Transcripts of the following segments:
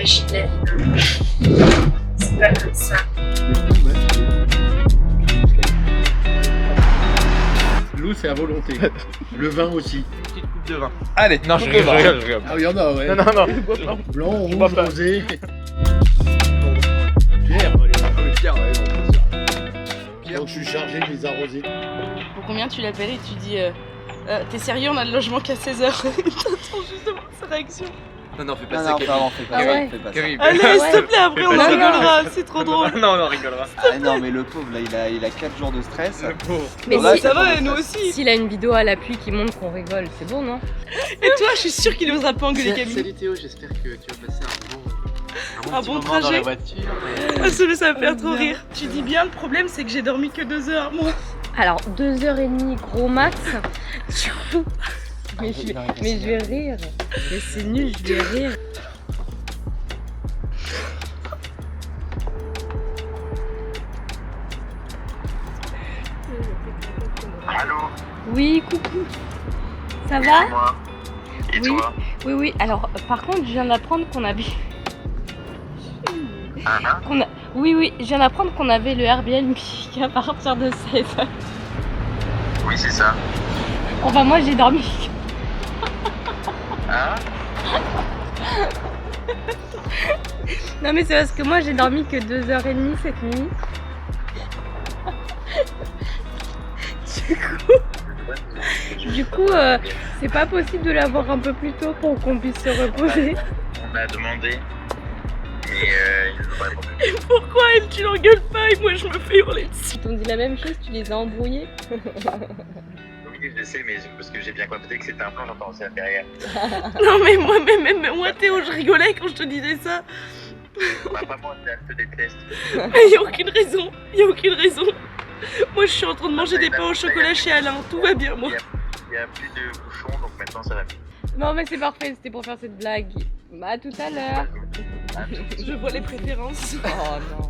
gilet. C'est pas comme ça. L'eau, c'est à volonté. Le vin aussi. Une petite coupe de vin. Allez, Non, je rigole. Ah, il y en a, ouais. Non, non, non. Blanc, rouge, bois pas. rosé. Pierre, Pierre, ouais, donc je suis chargé de les arroser. Pour combien tu l'appelles et tu dis t'es sérieux, on a le logement qu'à 16h. T'attends juste de voir sa réaction. non, fais pas Non, ça, non, Kevin. vraiment, fais pas Ah ça. ouais. Fais pas ça. Kevin. Allez, s'il te plaît, après on Fais en pas ça. rigolera, c'est trop drôle. Non, on rigolera. Ah non, mais le pauvre, là, il a 4 jours de stress. Le pauvre. Mais Ouais, si- Ça va, et nous aussi. S'il a une vidéo à l'appui qui montre qu'on rigole, c'est bon, non? Et toi, je suis sûre qu'il osera pas engueuler Camille. Salut Théo, j'espère que tu vas passer Un petit bon moment dans trajet. la voiture. Ah, celui ça me fait trop rire. Tu dis bien, le problème c'est que j'ai dormi que 2 heures, moi. Alors, 2h30 gros max. Du coup. Mais je vais rire. Mais c'est nul, je vais rire. Allô, Oui, coucou. Ça va? moi. Et Oui. toi? Oui, oui. Alors, par contre, je viens d'apprendre qu'on avait. Hein? Oui, oui, je viens d'apprendre qu'on avait le Airbnb à partir de 16h. Oui, c'est ça. Enfin, moi, j'ai dormi. Hein? Non, mais c'est parce que moi, j'ai dormi que 2h30 cette nuit. Du coup, c'est pas possible de l'avoir un peu plus tôt pour qu'on puisse se reposer. On a demandé. Mais ils nous ont pas répondu. Et pourquoi elle, tu l'engueules pas et moi je me fais hurler dessus? Ils t'ont dit la même chose, tu les as embrouillés. Oui, je sais, mais parce que j'ai bien compris que c'était un plan, j'entends aussi derrière. Non mais moi Théo, je rigolais quand je te disais ça. Bah, pas moi, je te déteste. Il y a aucune raison, il y a aucune raison. Moi je suis en train de manger des pains au chocolat chez Alain, tout va bien moi. Il y a plus de bouchons, donc maintenant ça va mieux. Non, mais c'est parfait, c'était pour faire cette blague. Bah, à tout à l'heure. Je vois les préférences. Oh non.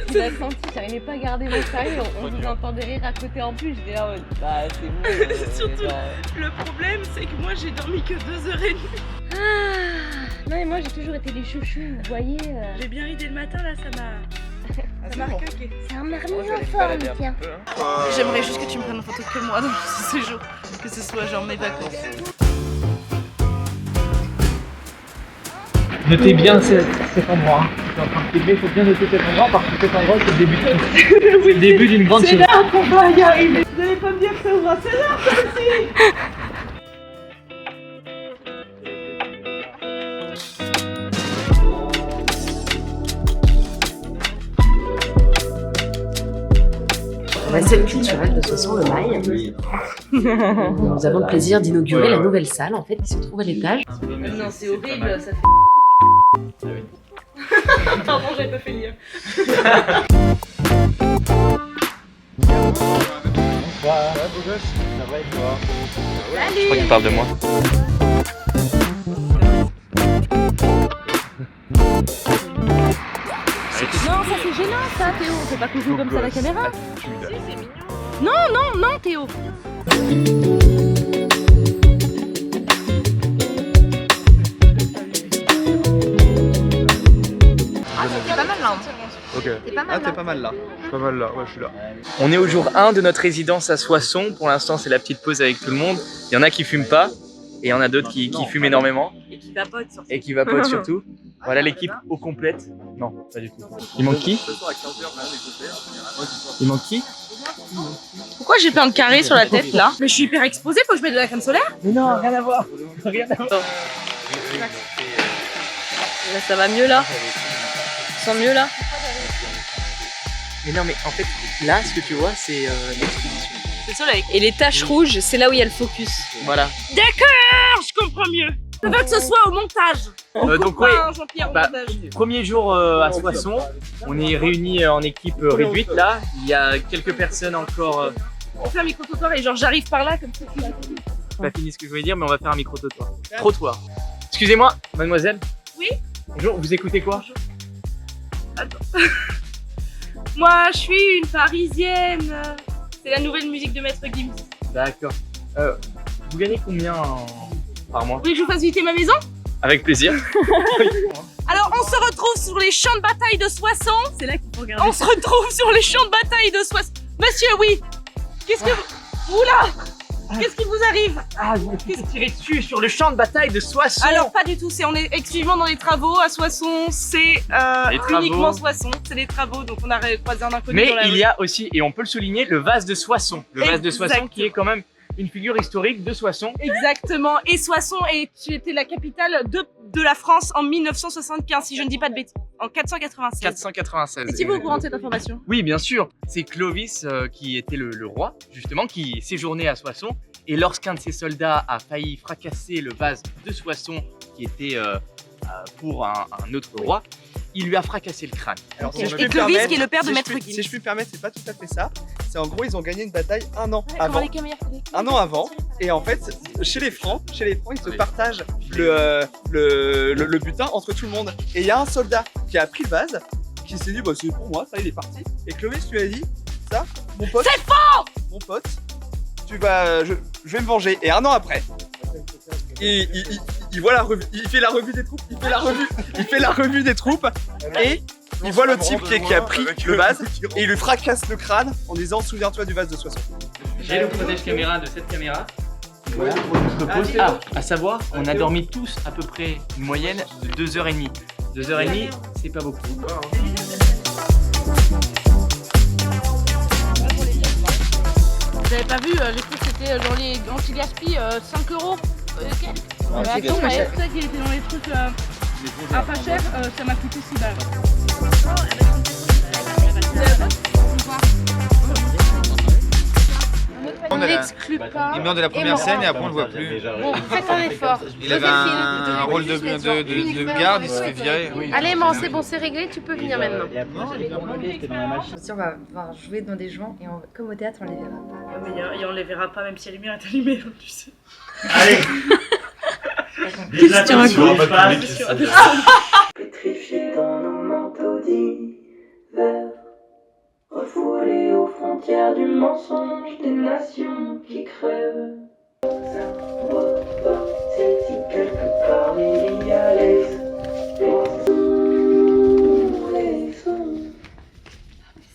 Tu l'as senti, j'arrivais pas à garder mon sérieux. On vous entendait rire à côté en plus. J'étais là, en mode, bah c'est bon. Surtout- genre. Le problème c'est que moi j'ai dormi que 2h30. Ah, non, mais moi j'ai toujours été les chouchous, vous voyez. J'ai bien ri dès le matin là, ça m'a requinqué. C'est un marmite en forme, tiens. J'aimerais juste que tu me prennes en photo que moi dans ce séjour. Que ce soit genre mes vacances. Notez bien cet endroit. Tu es en train de filmer, il faut bien noter cet endroit parce que cet endroit c'est le début de c'est le début d'une grande C'est chose. là qu'on va y arriver. Vous allez pas me dire que ça ouvre à 16h ça aussi. La scène culturelle de Soissons-le-Mail. Nous avons le plaisir d'inaugurer la nouvelle salle en fait qui se trouve à l'étage. Non, c'est horrible, ça fait. Pardon, j'avais pas fait lire. Je crois qu'il parle de moi. Non, ça c'est gênant ça, Théo. On fait pas coucou comme ça à la caméra. Si, c'est mignon. Non, Théo. T'es pas mal là. Ok. T'es pas mal là. T'es pas mal là. Pas mal là, ouais, je suis là. On est au jour 1 de notre résidence à Soissons. Pour l'instant, c'est la petite pause avec tout le monde. Il y en a qui fument pas et il y en a d'autres qui fument énormément Et qui vapote sur et qui vapotent surtout. Voilà l'équipe au complète. Non, pas du tout. Il manque qui? Il manque qui? Pourquoi j'ai plein de carrés sur la tête là? Mais je suis hyper exposée, faut que je mette de la crème solaire? Mais non, rien à voir. Rien à voir. Là, ça va mieux là. Tu sens mieux là. Mais non, mais en fait, là, ce que tu vois, c'est l'exposition. C'est le soleil. Et les taches rouges, c'est là où il y a le focus. Voilà. D'accord, je comprends mieux. Je veux que ce soit au montage. Donc, Pas ouais, un Jean-Pierre au bah, montage. premier jour à Soissons. On est réunis en équipe réduite là. Il y a quelques personnes encore. On fait un micro-trottoir et genre j'arrive par là comme ça. J'ai pas fini ce que je voulais dire, mais on va faire un micro-trottoir. Trottoir. Excusez-moi, mademoiselle. Oui. Bonjour, vous écoutez quoi? Moi, je suis une Parisienne. C'est la nouvelle musique de Maître Gims. D'accord. Vous gagnez combien par mois? Vous voulez que je vous fasse visiter ma maison? Avec plaisir. Alors on se retrouve sur les champs de bataille de Soissons. C'est là qu'il faut regarder. On se retrouve sur les champs de bataille de Soissons. Monsieur, oui. Qu'est-ce que vous... Oula. Qu'est-ce qui vous arrive? Ah, je me suis fait tirer dessus sur le champ de bataille de Soissons. Alors pas du tout, on est exclusivement dans les travaux à Soissons, c'est uniquement Soissons, c'est les travaux, donc on a croisé un inconnu. Mais dans la il rue. y a aussi, et on peut le souligner, le vase de Soissons. Le vase de Soissons qui est quand même une figure historique de Soissons. Exactement, et Soissons était la capitale de la France en 1975, si je ne dis pas de bêtises, en 496. 496. Et si vous au courant de cette information? Oui, bien sûr. C'est Clovis qui était le roi, justement, qui séjournait à Soissons. Et lorsqu'un de ses soldats a failli fracasser le vase de Soissons, qui était pour un autre roi, il lui a fracassé le crâne. Alors, Et Clovis qui est le père de Maître Gims. Si je puis me permettre, c'est pas tout à fait ça. C'est en gros, ils ont gagné une bataille un an Comment avant. les caméras Un an avant. Et en fait, chez les Francs, ils se partagent le butin entre tout le monde. Et il y a un soldat qui a pris le vase, qui s'est dit, bah, c'est pour moi, ça il est parti. Et Clovis lui a dit, ça, mon pote. C'est faux! Mon pote, je vais me venger. Et un an après, il voit la revue, il fait la revue des troupes, il fait la revue des troupes et il voit le type qui a pris le vase et il lui fracasse le crâne en disant souviens-toi du vase de Soissons. J'ai le protège caméra de cette caméra. À savoir, on a dormi tous à peu près une moyenne de 2h30. 2h30, c'est pas beaucoup. Vous avez pas vu, j'ai cru que c'était dans les anti-gaspi 5 €. Attends, mais c'est ça qui était dans les trucs à pas cher, ça m'a coûté 6 balles. On n'exclut pas. Il meurt de la première scène et après on le voit plus. Bon, faites un effort. Il avait un rôle de garde, il se fait virer. Oui. Allez, c'est bon, c'est réglé, tu peux venir maintenant. Si on va jouer dans des gens et comme au théâtre, on les verra pas. Et on les verra pas même si la lumière est allumée, tu sais. Allez. Pétrifiés dans nos manteaux d'hiver, refoulés aux frontières du mensonge des nations qui crèvent. Ça doit pas, c'est si quelque part il y a les sons.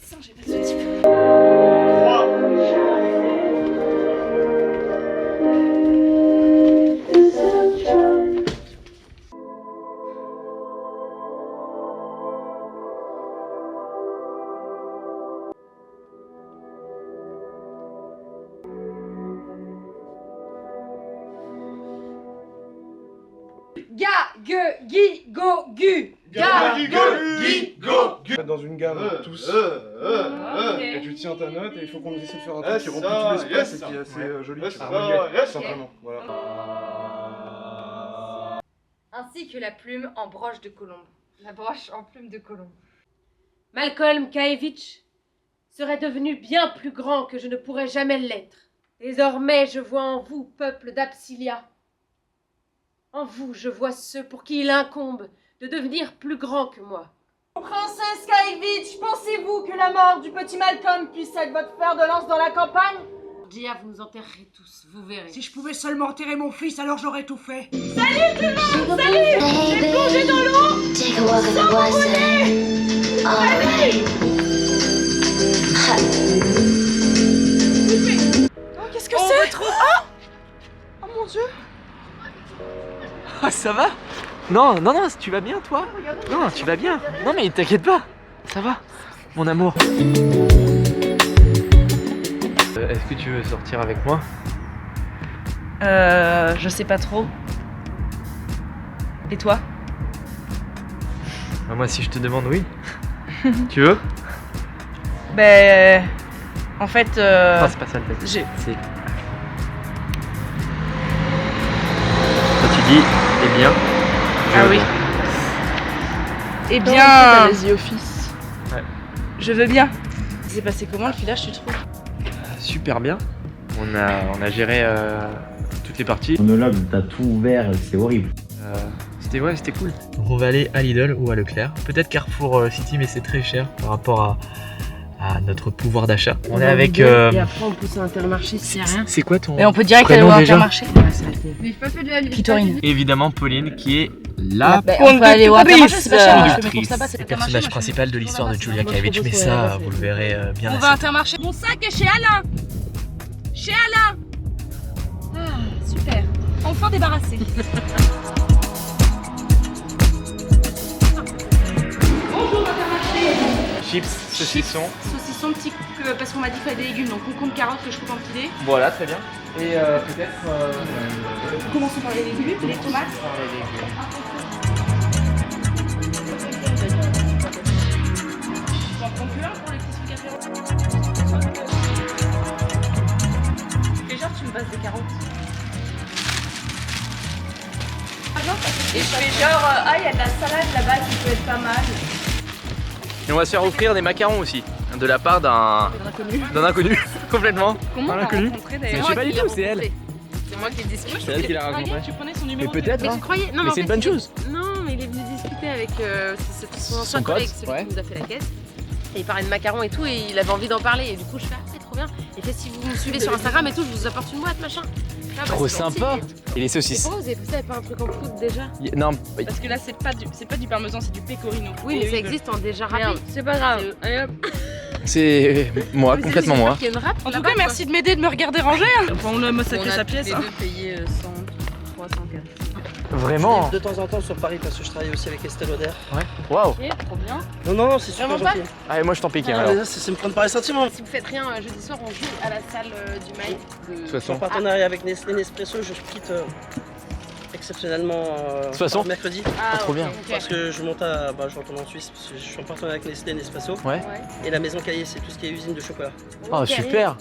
Ça, j'ai pas ce type. Dans une gamme, tous. Et tu tiens ta note et il faut qu'on essaie de faire un truc qui remplit tout l'espace et qui est assez joli, simplement. Voilà. Ainsi que la plume en broche de colombe. La broche en plume de colombe. Malcolm Kaevich serait devenu bien plus grand que je ne pourrais jamais l'être. Désormais, je vois en vous, peuple d'Absilia. En vous, je vois ceux pour qui il incombe de devenir plus grand que moi. Princesse Kaevich, pensez-vous que la mort du petit Malcolm puisse être votre fer de lance dans la campagne? Gia, vous nous enterrerez tous, vous verrez. Si je pouvais seulement enterrer mon fils, alors j'aurais tout fait. Salut tout le monde! Salut! J'ai plongé dans l'eau! Sans m'envoler! Oh, qu'est-ce que c'est? Oh mon Dieu! Ah, ça va? Non, tu vas bien toi? Non, tu vas bien. Non mais t'inquiète pas, ça va, mon amour. Est-ce que tu veux sortir avec moi? Je sais pas trop. Et toi? Bah, moi si je te demande oui. Tu veux? Ben... En fait... Non, c'est pas ça le texte. C'est... Quand tu dis, eh bien... Ah oui. Eh bien... The Office. Ouais. Je veux bien. C'est passé comment le filage, tu trouves? Super bien. On a géré toutes les parties. Monologue, t'as tout ouvert, c'est horrible. C'était cool. Donc on va aller à Lidl ou à Leclerc. Peut-être Carrefour City, mais c'est très cher par rapport à notre pouvoir d'achat. On est avec... Et après on pousse à Intermarché s'il n'y a rien. C'est quoi ton... Et on peut direct aller prénom au déjà? Intermarché. Mais j'ai pas fait de la Kitorine. Évidemment Pauline qui est La On peut aller au Intermarché, c'est pas cher. Moi, je fais mes courses productrice, là-bas, c'est le pas personnage cher. principal de l'histoire de Julia Kaevich, mais ça, vous le verrez bien On assez. va à Intermarché. Mon sac est chez Alain. Chez Alain. Ah, super. Enfin débarrassé. Bonjour Intermarché. Chips, saucisson. Saucisson petit, parce qu'on m'a dit qu'il fallait des légumes, donc concombre, carotte que je coupe en petits dés. Voilà, très bien. Et peut-être... Commençons par les légumes, les tomates. J'en prends plus un pour les petits trucs apéro. Et genre, tu me passes des carottes. Et je fais genre, il y a de la salade là-bas qui peut être pas mal. Et on va se faire offrir des macarons aussi, de la part d'un inconnu, complètement. Comment on l'a rencontré d'ailleurs? Je sais pas du tout, c'est elle. C'est moi qui ai discuté. C'est elle qui l'a rencontré. Tu prenais son numéro. Mais peut-être, Mais hein. je croyais. Non, Mais en c'est une fait, bonne chose. Non, mais il est venu discuter avec son ancien Son collègue, pote, celui ouais. qui nous a fait la caisse. Et il parlait de macarons et tout, et il avait envie d'en parler. Et du coup, je fais, ah, c'est trop bien. Il fait, si vous me suivez sur Instagram et tout, je vous apporte une boîte, machin. Ah, bah, Trop c'est gentil. sympa. Et les Mais saucisses. pourquoi vous avez fait ça et pas un truc en poudre déjà? Non, Parce que là, c'est pas du parmesan, c'est du pecorino. Oui, mais ça existe en déjà râpé. C'est pas grave. Allez hop. c'est moi, complètement moi. Il y a une râpe En tout là-bas, cas, merci de m'aider de me regarder ranger. Enfin, on a massacré sa pièce. On a payé 100, 304. Vraiment. De temps en temps sur Paris parce que je travaille aussi avec Estelle Lauder. Ouais. Waouh. Ok, trop bien. Non, c'est super Vraiment pas gentil. Allez, moi je t'en pique un Ah, alors. mais là, c'est me prendre par les sentiments. Si vous faites rien jeudi soir, on joue à la salle du Mail. Je suis en partenariat avec Nestlé Nespresso, je quitte exceptionnellement mercredi. Ah, trop bien. Parce que je monte à. Bah, je retourne en Suisse parce que je suis en partenariat avec Nestlé Nespresso. Ouais. Et la maison Caillé, c'est tout ce qui est usine de chocolat. Oh, super.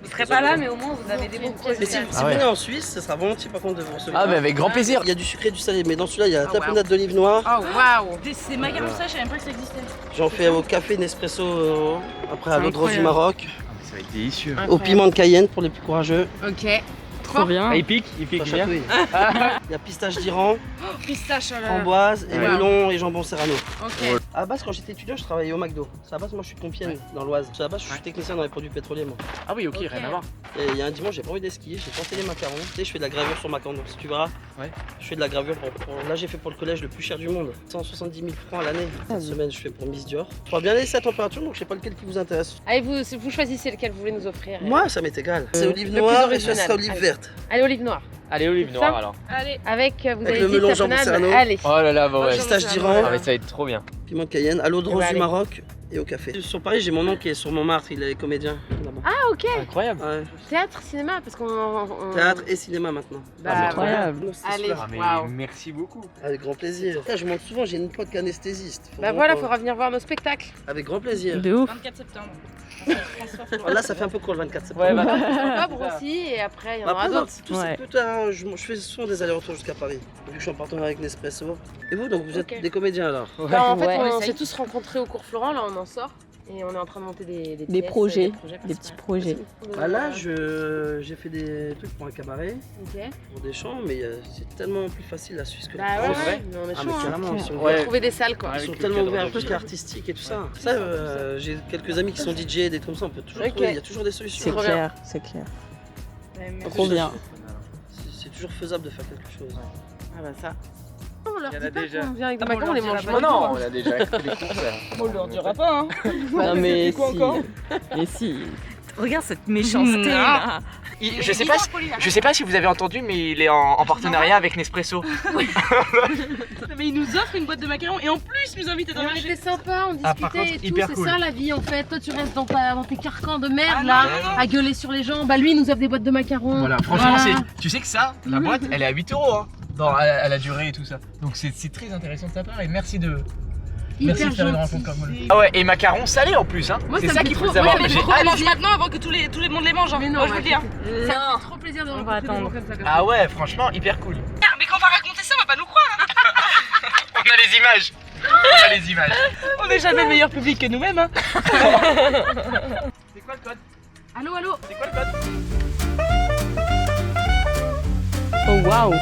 Vous serez pas là, mais au moins vous avez des bons projets. Mais si vous Ah ouais. venez en Suisse, ce sera volontiers par contre de vous recevoir. Ah, mais avec grand plaisir. Il y a du sucré et du salé, mais dans celui-là, il y a la Oh, tapenade d'olive noire. Oh waouh! C'est macarons ça, je savais même pas que ça existait. J'en fais au café Nespresso, après à C'est l'eau de rose du incroyable. Maroc. Ça va être délicieux. Au piment de Cayenne pour les plus courageux. Ok. Trop bien. Ah, il pique Pas bien. chatouille. Il y a pistache d'Iran, Pistache, framboise, et Ouais. melon et jambon serrano. Ok. À la base, quand j'étais étudiant, je travaillais au McDo. À la base, moi je suis de Compiègne, dans l'Oise. À la base, je suis technicien dans les produits pétroliers, moi. Ah oui, ok, rien à voir. Et il y a un dimanche, j'ai pas envie d'esquier, j'ai tenté les macarons. Tu sais, je fais de la gravure sur macarons, si tu verras. Ouais. Je fais de la gravure là, j'ai fait pour le collège le plus cher du monde. 170 000 francs à l'année. Cette semaine, je fais pour Miss Dior. Je crois bien laisser la température, donc je sais pas lequel qui vous intéresse. Allez, vous choisissez lequel vous voulez nous offrir. Moi, ça m'est égal. C'est olive le plus noire et original. ça sera olive Allez. verte. Allez, olive noire. Allez, olive Ça noire alors. Allez. Avec, vous Avec avez le dit melon jambon tapenade. serrano. Allez. Oh là là, bah ouais. Pistache Ah, d'Iran, mais ça va être trop bien. piment de Cayenne, à l'eau de Eh rose ben, du allez. Maroc et au café. Sur Paris, j'ai mon oncle qui est sur Montmartre, il est comédien là-bas. Ah, ok. Incroyable. Ouais. Théâtre, cinéma, parce qu'on. Théâtre et cinéma maintenant. Bah, incroyable. Allez, Ah, mais waouh. merci beaucoup. Avec grand plaisir. Là, je monte souvent, j'ai une pote anesthésiste. Bah voilà, faudra venir voir nos spectacles. Avec grand plaisir. De ouf. 24 septembre. Là, ça fait un peu court le 24 septembre. Ouais, bah. Octobre aussi, et après, il y en aura Après, non, d'autres. tout c'est tout je fais souvent des allers-retours jusqu'à Paris. Vu que je suis en partenariat avec Nespresso. Et vous, donc vous êtes Ok. des comédiens alors? Bah, en fait, Ouais. on s'est tous rencontrés au cours Florent, là on en sort. Et on est en train de monter des pièces, projets, des principaux. petits projets. Ah là, j'ai fait des trucs pour un cabaret, Ok. pour des chants, mais c'est tellement plus facile la Suisse que la Bah ouais, France. ouais, mais on est Ah chaud. mais hein. carrément, ils sont On ouverts. va trouver des salles quoi. Ils sont tellement ouverts à tout ce qui est artistique et tout ça. Ça, j'ai quelques amis qui sont DJ, des trucs comme ça, on peut toujours Ok. trouver, il y a toujours des solutions. C'est Trop clair, c'est clair. Merci. Trop bien. C'est toujours faisable de faire quelque chose. Ah bah ça. On leur Il y en dit a pas déjà. qu'on vient avec des Ah bah, macarons, on on les leur mange dira pas. pas. Non, on a déjà fait les courses. On leur dira pas, hein. Non mais quoi si. encore Mais si. Regarde cette méchanceté là. Je sais pas si vous avez entendu, mais il est en partenariat avec Nespresso. Mais ils nous offrent une boîte de macarons et en plus ils nous invitent à On manger. était sympa, on Ah, par discutait contre, et tout, hyper c'est cool. ça la vie en fait. Toi tu restes dans tes carcans de merde Ah, là, non, non, non. à gueuler sur les gens. Bah lui il nous offre des boîtes de macarons. Voilà, franchement, Voilà. tu sais que ça, la boîte, elle est à 8 € hein, à la durée et tout ça. Donc c'est très intéressant de ta part et merci de Hyper faire une gentil. rencontre comme moi. Ah ouais, et macarons salés en plus, hein. Moi, C'est ça ça me qu'il fait faut trop- savoir. ouais, mais J'ai trop hâte. Mange maintenant avant que tout le monde les mange. Hein. Mais non, Moi je veux le dire. Ça me fait trop plaisir de rencontrer des gens attendre. comme ça. comme Ah ouais, franchement, hyper cool. Mais quand on va raconter ça, on va pas nous croire. On a les images. On a les images. On n'est jamais le meilleur public que nous-mêmes. Hein. C'est quoi le code? ça. Allô, allô. C'est quoi le code? Oh waouh.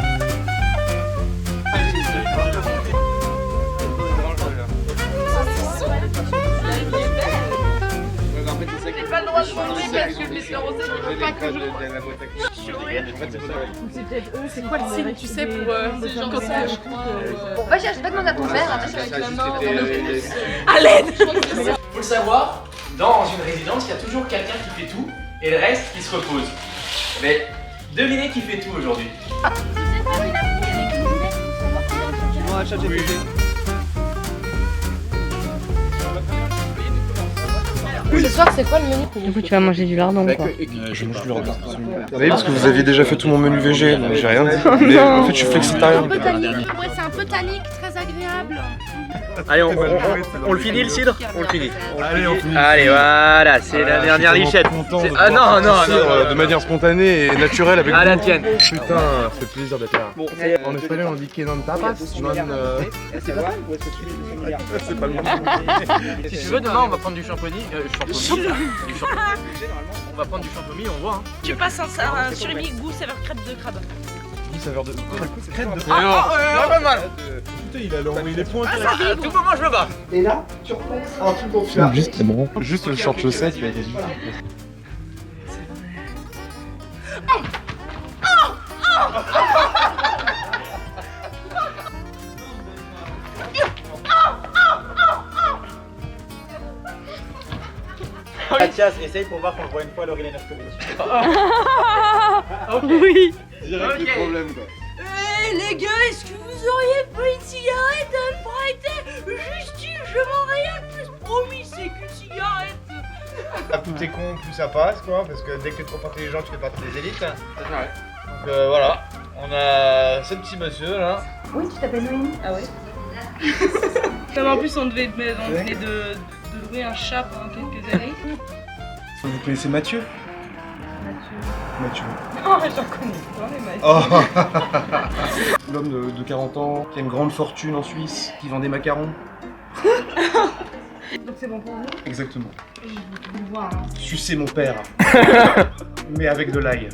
C'est pas le droit de manger parce que je l'ai fait rosé, je veux pas que je c'est peut-être eux, c'est quoi le signe, tu sais, pour quand ça. Bon, va chercher, va demander à ton père, attention avec la main. À l'aide. Faut le savoir, dans une résidence, il y a toujours quelqu'un qui fait tout et le reste qui se repose. Mais devinez qui fait tout aujourd'hui. Moi, ChatGPT. Ce soir, c'est quoi le menu? Du coup, tu vas manger du lardon, quoi. Je mange du lardon. Oui, parce que vous aviez déjà fait tout mon menu VG, donc j'ai rien dit. Mais en fait, je suis flexitarien. Ouais, c'est un peu tannique, très agréable. Allez, on le finit le cidre? On le finit. Allez, on finit. Allez, voilà, c'est la dernière lichette. Ah non, de manière spontanée et naturelle avec à la vous. tienne. Putain, ça fait plaisir d'être là. En espagnol, on dit que non tapas, non. C'est pas le même. Si tu veux, demain, on va prendre du champomis. On va prendre du champomis, on voit. Tu passes un surimi goût saveur crêpe de crabe. Saveur de crêpe de Pas mal. Putain, il a l'envoyé les points. À tout moment, je me bats. Et là, tu replaces un truc pour faire. Juste, c'est bon. Juste le short chaussette, il a été super. Mathias, essaye pour voir qu'on le voit une fois à l'Aurélien Erkovitch. Oui. Direct les problèmes, quoi. Les gars, est-ce que vous auriez pas une cigarette à me prêter? Juste une, je m'en rien de plus, promis, c'est qu'une cigarette. Plus t'es con, plus ça passe, quoi, parce que dès que t'es trop intelligent, tu fais partie des élites. Donc voilà, on a ce petit monsieur là. Oui, tu t'appelles Noémie? Ah ouais? Comme en plus, on devait de louer un chat pendant quelques années. Vous connaissez Mathieu? Mathieu. Oh, j'en connais pas les Mathieu. Oh. L'homme de 40 ans, qui a une grande fortune en Suisse, qui vend des macarons. Donc c'est bon pour vous? Exactement. Je veux voir. Sucer mon père. Mais avec de l'ail.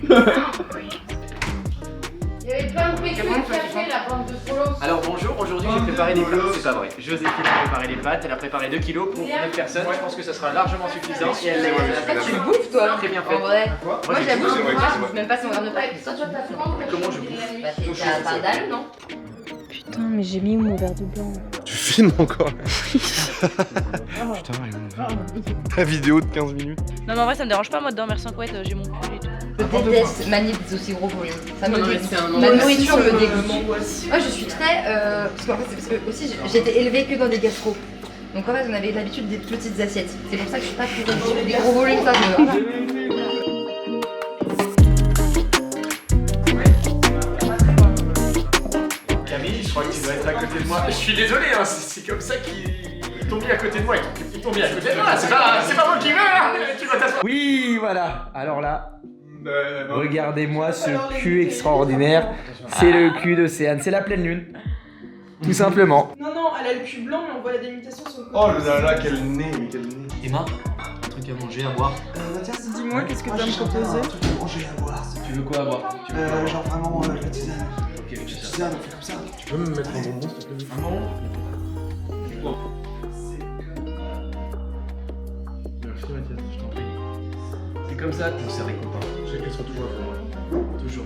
Il y avait plein de pécules cachées, la bande de Polo. Alors bonjour, aujourd'hui j'ai préparé des pâtes, c'est pas vrai. Joséphine a préparé les pâtes, elle a préparé 2 kilos pour 9 personnes, je pense que ça sera largement suffisant. Et elle Tu le bouffes, toi? Très bien fait. En vrai. Moi, j'avoue, je bouffe même pas son gramme de paille. Toi, tu vas te Comment je bouffe? Bah, t'as un dalle, non? Putain, mais j'ai mis où mon verre de blanc? Tu filmes encore? Putain, la vidéo de 15 minutes. Non, mais en vrai, ça me dérange pas, moi, de dormir sans couette, j'ai mon pull et tout. Je déteste manier des aussi gros volumes. Ça me dégoûte. Ma nourriture me dégoûte. Moi, je suis très. Parce qu'en fait, c'est parce que aussi, j'étais élevée que dans des gastros. Donc en fait, on avait l'habitude des petites assiettes. C'est pour ça que je suis pas très habituée. Des gros volumes, ça me va. Camille, je crois que tu dois être à côté de moi. Je suis désolé, hein, c'est comme ça qu'ils t'ont mis à côté de moi. Ils t'ont mis à côté de moi, c'est pas moi qui veux, hein. Tu dois t'asseoir. Oui, voilà. Alors là, regardez-moi ce cul extraordinaire. C'est le cul d'Océane, c'est la pleine lune. Tout simplement. Non, non, elle a le cul blanc, mais on voit la délimitation sur le côté. Oh là là, quel nez, mais quel nez. Emma, un truc à manger, à boire. Mathias, dis-moi, qu'est-ce que tu vas me proposer? Un truc à manger, à boire. Tu veux quoi à boire? Genre vraiment la tisane. Ok, la tisane, on fait comme ça. Tu peux me mettre un bonbon, s'il te plaît? Un bonbon? Merci Mathias, je t'en prie. C'est comme ça qu'on s'est récompensé. Je sais qu'elle sera toujours là pour moi. Toujours.